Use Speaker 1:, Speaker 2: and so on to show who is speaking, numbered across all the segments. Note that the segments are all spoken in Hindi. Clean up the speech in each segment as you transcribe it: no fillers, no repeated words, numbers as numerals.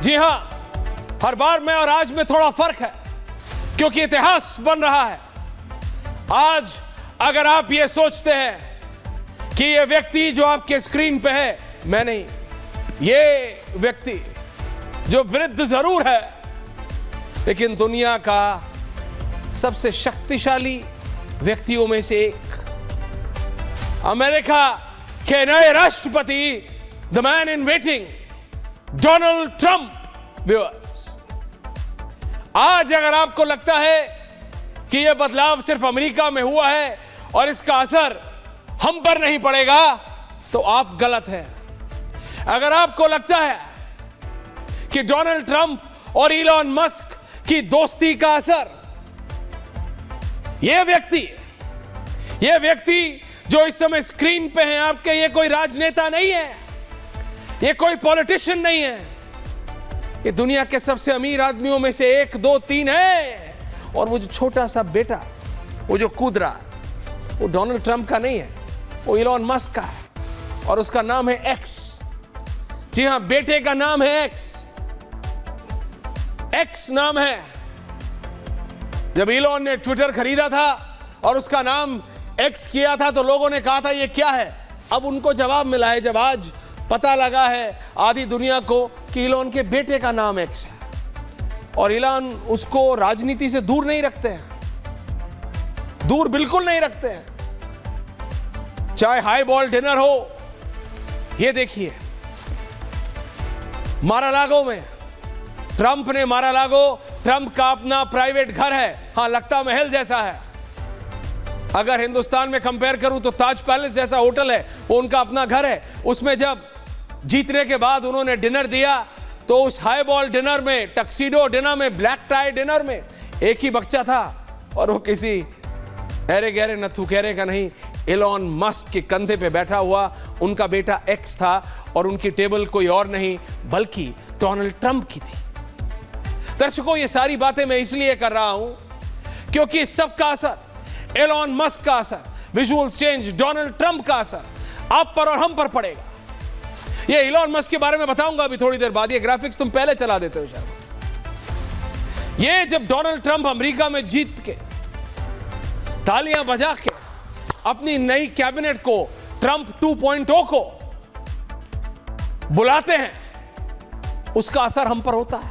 Speaker 1: जी हां, हर बार में और आज में थोड़ा फर्क है, क्योंकि इतिहास बन रहा है। आज अगर आप ये सोचते हैं कि ये व्यक्ति जो आपके स्क्रीन पे है, मैं नहीं, ये व्यक्ति जो वृद्ध जरूर है लेकिन दुनिया का सबसे शक्तिशाली व्यक्तियों में से एक, अमेरिका के नए राष्ट्रपति, the man in waiting, Donald Trump. Viewers, आज अगर आपको लगता है कि यह बदलाव सिर्फ अमेरिका में हुआ है और इसका असर हम पर नहीं पड़ेगा, तो आप गलत हैं। अगर आपको लगता है कि डोनाल्ड ट्रंप और इलॉन मस्क की दोस्ती का असर, यह व्यक्ति जो इस समय स्क्रीन पे हैं आपके, ये कोई राजनेता नहीं है, ये कोई पॉलिटिशियन नहीं है, ये दुनिया के सबसे अमीर आदमियों में से 1, 2, 3 है। और वो जो छोटा सा बेटा, वो जो कूद रहा, वो डोनाल्ड ट्रंप का नहीं है, वो इलॉन मस्क का है और उसका नाम है एक्स। जी हां, बेटे का नाम है एक्स नाम है। जब इलॉन ने ट्विटर खरीदा था और उसका नाम एक्स किया था तो लोगों ने कहा था ये क्या है। अब उनको जवाब मिला है, जब आज पता लगा है आधी दुनिया को कि इलॉन के बेटे का नाम एक्स है। और इलॉन उसको राजनीति से दूर नहीं रखते हैं, दूर बिल्कुल नहीं रखते हैं। चाहे हाई बॉल डिनर हो, ये देखिए मारालागो में, ट्रंप ने मारालागो, ट्रंप का अपना प्राइवेट घर है, हां लगता महल जैसा है। अगर हिंदुस्तान में कंपेयर करूं तो ताज पैलेस जैसा होटल है, वो उनका अपना घर है। उसमें जब जीतने के बाद उन्होंने डिनर दिया तो उस हाई बॉल डिनर में, टक्सीडो डिनर में, ब्लैक टाई डिनर में एक ही बच्चा था और वो किसी अरे गहरे नथु कहरे का नहीं, इलॉन मस्क के कंधे पे बैठा हुआ उनका बेटा एक्स था। और उनकी टेबल कोई और नहीं बल्कि डोनाल्ड ट्रंप की थी। दर्शकों, ये सारी बातें मैं इसलिए कर रहा हूं क्योंकि इस सब का असर, एलॉन मस्क का असर, विजुअल चेंज, डोनाल्ड ट्रंप का असर आप पर और हम पर पड़ेगा। ये एलॉन मस्क के बारे में बताऊंगा अभी थोड़ी देर बाद। ये ग्राफिक्स तुम पहले चला देते हो शायद। ये जब डोनाल्ड ट्रंप अमेरिका में जीत के तालियां बजा के अपनी नई कैबिनेट को, ट्रंप 2.0 को बुलाते हैं, उसका असर हम पर होता है।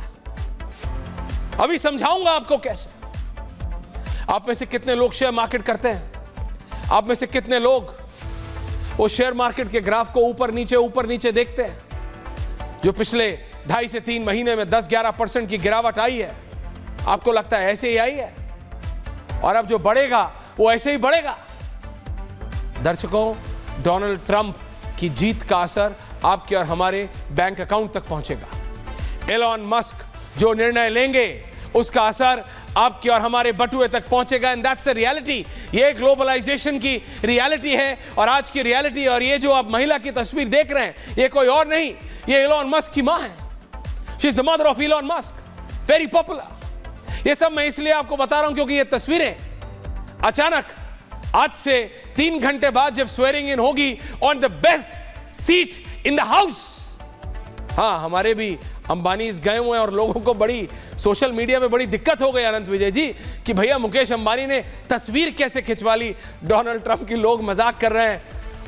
Speaker 1: अभी समझाऊंगा आपको कैसे। आप में से कितने लोग शेयर मार्केट करते हैं? आप में से कितने लोग वो शेयर मार्केट के ग्राफ को ऊपर नीचे देखते हैं? जो पिछले 2.5 से 3 महीने में 10-11% की गिरावट आई है, आपको लगता है ऐसे ही आई है और अब जो बढ़ेगा वो ऐसे ही बढ़ेगा? दर्शकों, डोनाल्ड ट्रंप की जीत का असर आपके और हमारे बैंक अकाउंट तक पहुंचेगा। एलॉन मस्क जो निर्णय लेंगे उसका असर आपके और हमारे बटुए तक पहुंचेगा। And that's a reality. ये ग्लोबलाइजेशन की रियलिटी है और आज की रियलिटी। और ये जो आप महिला की तस्वीर देख रहे हैं, ये कोई और नहीं, ये एलॉन मस्क की मां है। She is the mother of Elon Musk, very popular. ये सब मैं इसलिए आपको बता रहा हूं क्योंकि ये तस्वीरें अचानक आज से 3 घंटे बाद जब स्वेरिंग इन होगी on the best seat in the house. हाँ, हमारे भी अंबानी गए हुए हैं और लोगों को बड़ी सोशल मीडिया में बड़ी दिक्कत हो गई अनंत विजय जी कि भैया मुकेश अंबानी ने तस्वीर कैसे खिंचवा ली डोनाल्ड ट्रंप की। लोग मजाक कर रहे हैं।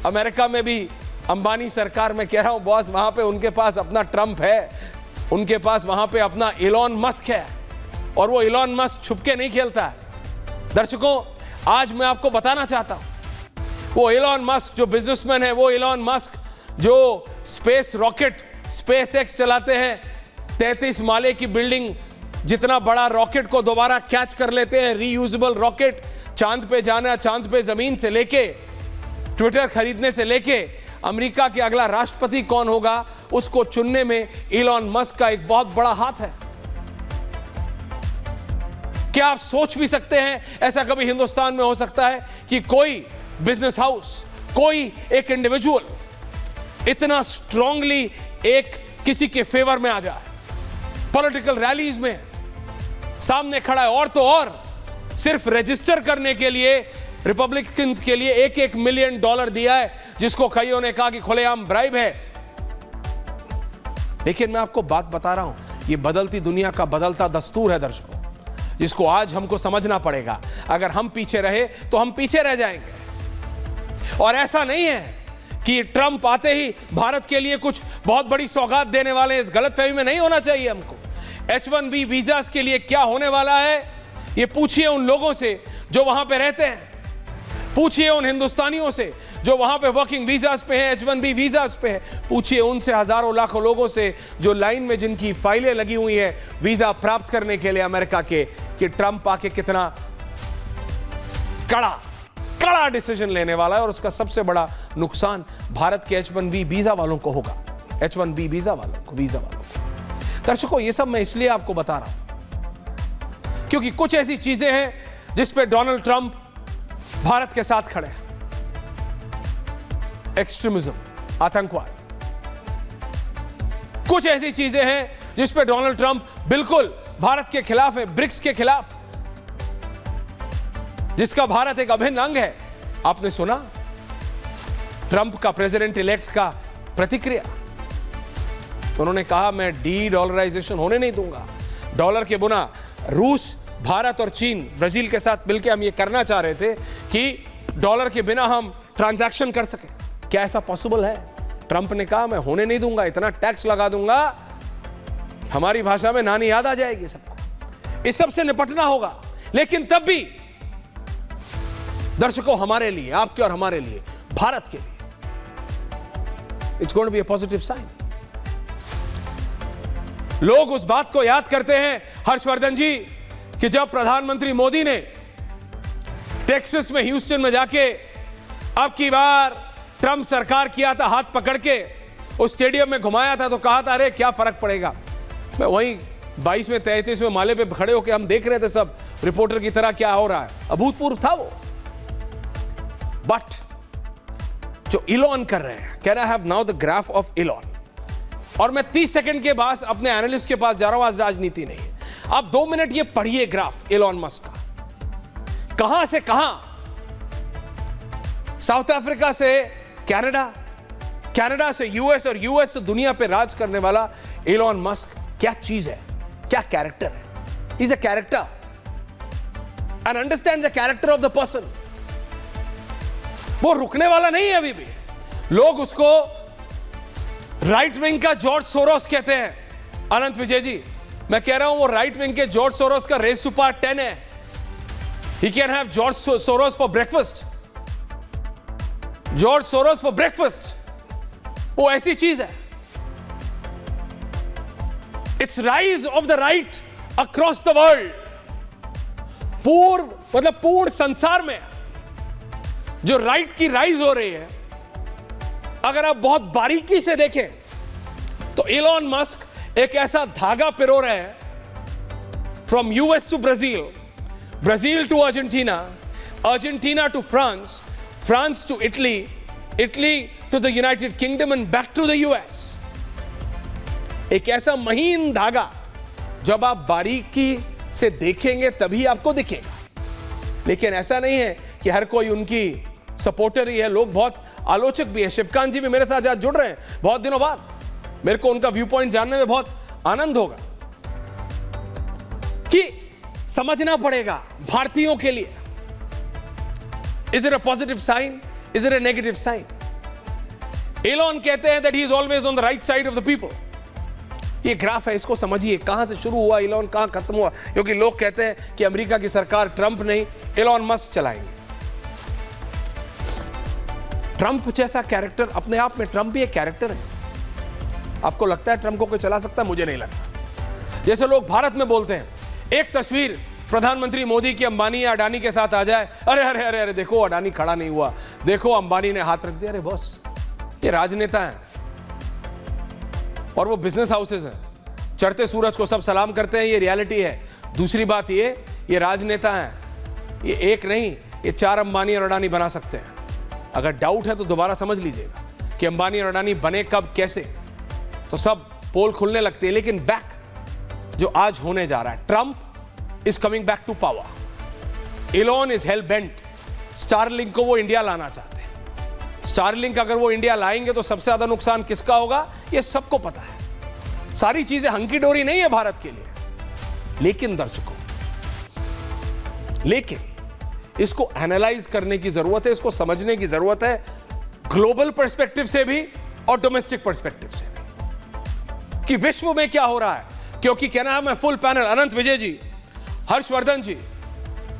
Speaker 1: अमेरिका में भी अंबानी सरकार, मैं कह रहा हूं बॉस, वहां पे उनके पास अपना ट्रंप है, उनके पास वहां पे अपना एलॉन मस्क है और वो एलॉन मस्क छुपके नहीं खेलता है। दर्शकों, आज मैं आपको बताना चाहता हूं, वो एलॉन मस्क जो बिजनेसमैन है, वो एलॉन मस्क जो स्पेस रॉकेट स्पेस एक्स चलाते हैं, 33 माले की बिल्डिंग जितना बड़ा रॉकेट को दोबारा कैच कर लेते हैं, रीयूजेबल रॉकेट, चांद पे जाना, चांद पे जमीन से लेके, ट्विटर खरीदने से लेके, अमेरिका के अगला राष्ट्रपति कौन होगा उसको चुनने में एलॉन मस्क का एक बहुत बड़ा हाथ है। क्या आप सोच भी सकते हैं ऐसा कभी हिंदुस्तान में हो सकता है कि कोई बिजनेस हाउस, कोई एक इंडिविजुअल इतना स्ट्रांगली एक किसी के फेवर में आ जाए, पॉलिटिकल रैलीज में सामने खड़ा है, और तो और सिर्फ रजिस्टर करने के लिए रिपब्लिकन्स के लिए $1-1 मिलियन दिया है, जिसको कईयों ने कहा कि खुलेआम ब्राइब है। लेकिन मैं आपको बात बता रहा हूं, ये बदलती दुनिया का बदलता दस्तूर है दर्शकों, जिसको आज हमको समझना पड़ेगा। अगर हम पीछे रहे तो हम पीछे रह जाएंगे। और ऐसा नहीं है कि ट्रंप आते ही भारत के लिए कुछ बहुत बड़ी सौगात देने वाले, इस गलतफहमी में नहीं होना चाहिए हमको। H1B वीजा के लिए क्या होने वाला है, ये पूछिए उन लोगों से जो वहां पे रहते हैं, पूछिए उन हिंदुस्तानियों से जो वहां पे वर्किंग वीजास पे हैं, H1B वीजास पे हैं, पूछिए उनसे, हजारों लाखों लोगों से जो लाइन में जिनकी फाइलें लगी हुई है वीजा प्राप्त करने के लिए अमेरिका के, कि ट्रंप आके कितना कड़ा डिसीजन लेने वाला है। और उसका सबसे बड़ा नुकसान भारत के H1B वीजा वालों को होगा, H1B वीजा वालों को। दर्शकों, ये सब मैं इसलिए आपको बता रहा हूं क्योंकि कुछ ऐसी चीजें हैं जिस पे डोनाल्ड ट्रंप भारत के साथ खड़े हैं। एक्सट्रीमिज्म, आतंकवाद, कुछ ऐसी चीजें हैं जिस पे डोनाल्ड ट्रंप बिल्कुल भारत के खिलाफ है, ब्रिक्स के खिलाफ, जिसका भारत एक अभिन्न अंग है। आपने सुना ट्रंप का प्रेसिडेंट इलेक्ट का प्रतिक्रिया, उन्होंने कहा मैं डी-डॉलराइजेशन होने नहीं दूंगा। डॉलर के बिना रूस, भारत और चीन, ब्राजील के साथ मिलकर हम ये करना चाह रहे थे कि डॉलर के बिना हम ट्रांजैक्शन कर सकें। क्या ऐसा पॉसिबल है? ट्रंप ने कहा मैं होने नहीं दूंगा, इतना टैक्स लगा दूंगा, हमारी भाषा में नानी याद आ जाएगी सबको। इस सब से निपटना होगा, लेकिन तब भी दर्शकों, हमारे लिए, आपके और हमारे लिए, भारत के लिए, it's going to be a positive sign. लोग उस बात को याद करते हैं, हर्षवर्धन जी, कि जब प्रधानमंत्री मोदी ने टेक्सास में, ह्यूस्टन में जाके अब की बार ट्रंप सरकार किया था, हाथ पकड़ के उस स्टेडियम में घुमाया था, तो कहा था अरे क्या फर्क पड़ेगा। मैं वहीं 22वें 33वें माले पे खड़े होकर हम देख रहे थे सब रिपोर्टर की तरह क्या हो रहा है, अभूतपूर्व था वो। बट जो इलॉन कर रहे हैं, can I have now the graph of Elon, और मैं 30 सेकंड के बाद अपने एनालिस्ट के पास जा रहा हूं, आज राजनीति नहीं है। आप 2 मिनट ये पढ़िए ग्राफ इलॉन मस्क का, कहां से कहां, साउथ अफ्रीका से कनाडा, कनाडा से यूएस और यूएस से दुनिया पे राज करने वाला इलॉन मस्क क्या चीज है, क्या कैरेक्टर है। He is a character, and understand the character of the person. वो रुकने वाला नहीं है अभी भी। लोग उसको राइट विंग का जॉर्ज सोरोस कहते हैं। अनंत विजय जी, मैं कह रहा हूं वो राइट विंग के जॉर्ज सोरोस का रेस टू पावर 10 है। He can have George Soros for breakfast, George Soros for breakfast, वो ऐसी चीज है। It's rise of the right across the world. पूर्ण संसार में जो राइट की राइज हो रही है, अगर आप बहुत बारीकी से देखें तो इलॉन मस्क एक ऐसा धागा पिरो रहे हैं, from US to Brazil, Brazil to Argentina, Argentina to France, France to Italy, Italy to the United Kingdom and back to the US. एक ऐसा महीन धागा, जब आप बारीकी से देखेंगे तभी आपको दिखेगा। लेकिन ऐसा नहीं है कि हर कोई उनकी सपोर्टर ही है, लोग बहुत आलोचक भी है। शिवकांत जी भी मेरे साथ आज जुड़ रहे हैं बहुत दिनों बाद, मेरे को उनका व्यू पॉइंट जानने में बहुत आनंद होगा। कि समझना पड़ेगा भारतीयों के लिए, is it a positive sign, is it a negative sign. Elon कहते हैं that he is always on the right side of the people. ये ग्राफ है, इसको समझिए, कहां से शुरू हुआ एलोन, कहां खत्म हुआ। क्योंकि लोग कहते हैं कि अमेरिका की सरकार ट्रंप नहीं, एलोन मस्क चलाएंगे। ट्रंप जैसा कैरेक्टर, अपने आप में ट्रंप भी एक कैरेक्टर है। आपको लगता है ट्रंप को कोई चला सकता है? मुझे नहीं लगता। जैसे लोग भारत में बोलते हैं, एक तस्वीर प्रधानमंत्री मोदी की अंबानी या अडानी के साथ आ जाए, अरे अरे अरे अरे देखो अडानी खड़ा नहीं हुआ, देखो अंबानी ने हाथ रख दिया। अरे बॉस, ये राजनेता हैं और वो बिजनेस हाउसेस हैं, चढ़ते सूरज को सब सलाम करते हैं, ये रियलिटी है। दूसरी बात ये राजनेता हैं, ये एक नहीं, ये 4 अंबानी और अडानी बना सकते हैं। अगर डाउट है तो दोबारा समझ लीजिएगा कि अंबानी और अडानी बने कब, कैसे, तो सब पोल खुलने लगते हैं। लेकिन बैक जो आज होने जा रहा है, Trump is coming back to power, Elon is hell bent, Starlink को वो इंडिया लाना चाहते हैं। स्टारलिंक अगर वो इंडिया लाएंगे तो सबसे ज्यादा नुकसान किसका होगा, ये सबको पता है। सारी चीजें हंकी डोरी नहीं है भारत के लिए, लेकिन दर्शकों, लेकिन इसको एनालाइज करने की जरूरत है, इसको समझने की जरूरत है, ग्लोबल पर्सपेक्टिव से भी और डोमेस्टिक पर्सपेक्टिव से भी, कि विश्व में क्या हो रहा है। क्योंकि कहना है मैं फुल पैनल, अनंत विजय जी, हर्षवर्धन जी,